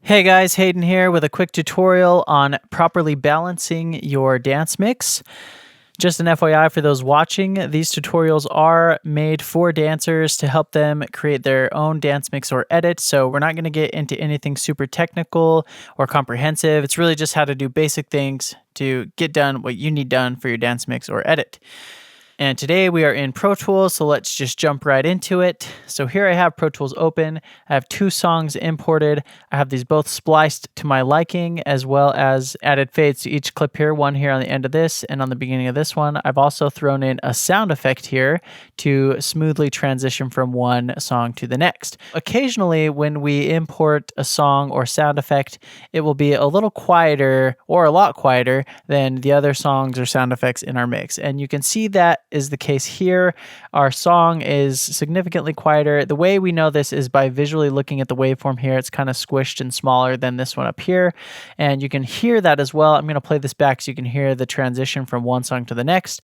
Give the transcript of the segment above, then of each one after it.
Hey guys, Hayden here with a quick tutorial on properly balancing your dance mix. Just an FYI for those watching, these tutorials are made for dancers to help them create their own dance mix or edit. So we're not going to get into anything super technical or comprehensive. It's really just how to do basic things to get done what you need done for your dance mix or edit. And today we are in Pro Tools, so let's just jump right into it. So here I have Pro Tools open. I have 2 songs imported. I have these both spliced to my liking, as well as added fades to each clip here, one here on the end of this and on the beginning of this one. I've also thrown in a sound effect here to smoothly transition from one song to the next. Occasionally, when we import a song or sound effect, it will be a little quieter or a lot quieter than the other songs or sound effects in our mix. And you can see that is the case here. Our song is significantly quieter. The way we know this is by visually looking at the waveform here. It's kind of squished and smaller than this one up here. And you can hear that as well. I'm going to play this back so you can hear the transition from one song to the next.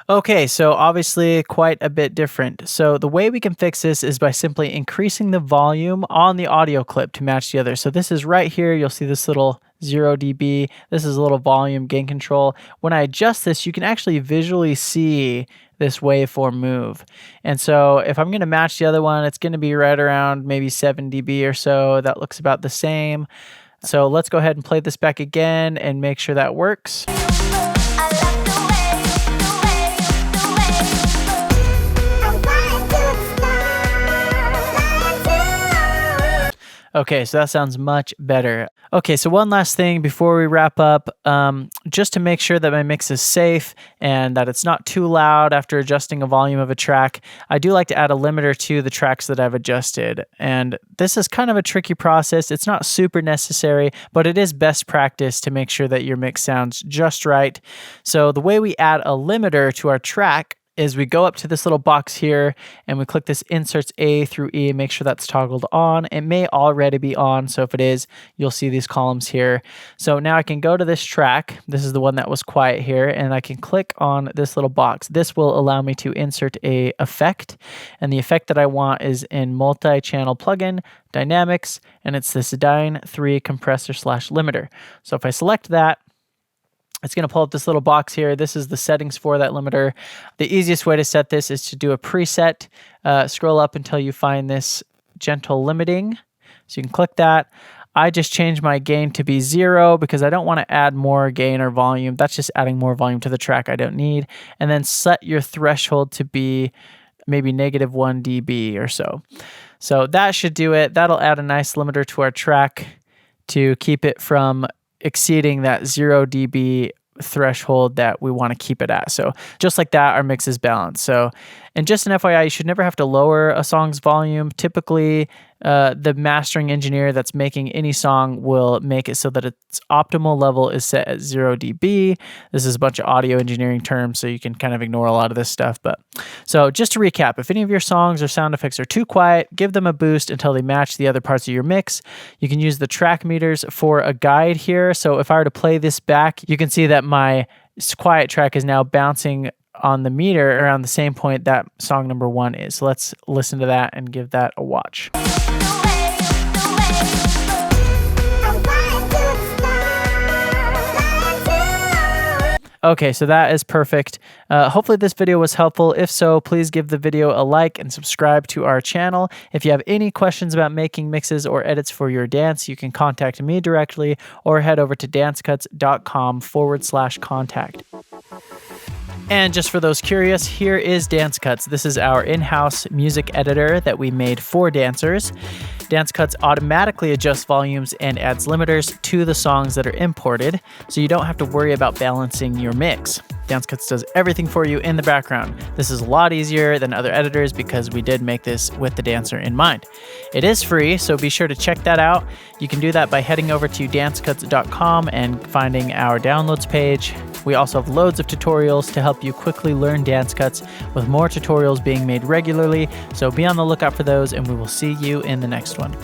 Okay, so obviously quite a bit different. So the way we can fix this is by simply increasing the volume on the audio clip to match the other. So this is right here. You'll see this little 0 dB. This is a little volume gain control. When I adjust this, you can actually visually see this waveform move. And so if I'm going to match the other one, it's going to be right around maybe 7 dB or so. That looks about the same. So let's go ahead and play this back again and make sure that works. Okay, so that sounds much better. Okay, so one last thing before we wrap up, just to make sure that my mix is safe and that it's not too loud after adjusting a volume of a track, I do like to add a limiter to the tracks that I've adjusted. And this is kind of a tricky process. It's not super necessary, but it is best practice to make sure that your mix sounds just right. So the way we add a limiter to our track is we go up to this little box here and we click this inserts A through E and make sure that's toggled on. It may already be on, so if it is, you'll see these columns here. So now I can go to this track. This is the one that was quiet here, and I can click on this little box. This will allow me to insert a effect, and the effect that I want is in multi-channel plugin, dynamics, and it's this Dyne 3 compressor / limiter. So if I select that, it's going to pull up this little box here. This is the settings for that limiter. The easiest way to set this is to do a preset. Scroll up until you find this gentle limiting. So you can click that. I just changed my gain to be 0 because I don't want to add more gain or volume. That's just adding more volume to the track I don't need. And then set your threshold to be maybe -1 dB or so. So that should do it. That'll add a nice limiter to our track to keep it from exceeding that 0 dB threshold that we want to keep it at. So just like that, our mix is balanced. So, and just an FYI, you should never have to lower a song's volume. Typically, the mastering engineer that's making any song will make it so that its optimal level is set at 0 dB. This is a bunch of audio engineering terms, so you can kind of ignore a lot of this stuff. But so just to recap, if any of your songs or sound effects are too quiet, give them a boost until they match the other parts of your mix. You can use the track meters for a guide here. So if I were to play this back, you can see that my quiet track is now bouncing on the meter around the same point that song number 1 is. So let's listen to that and give that a watch. Okay, so that is perfect. Hopefully this video was helpful. If so, please give the video a like and subscribe to our channel. If you have any questions about making mixes or edits for your dance, you can contact me directly or head over to dancecuts.com/contact. And just for those curious, here is Dance Cuts. This is our in-house music editor that we made for dancers. Dance Cuts automatically adjusts volumes and adds limiters to the songs that are imported, so you don't have to worry about balancing your mix. Dance Cuts does everything for you in the background. This is a lot easier than other editors because we did make this with the dancer in mind. It is free, so be sure to check that out. You can do that by heading over to dancecuts.com and finding our downloads page. We also have loads of tutorials to help you quickly learn Dance Cuts, with more tutorials being made regularly, so be on the lookout for those, and we will see you in the next one.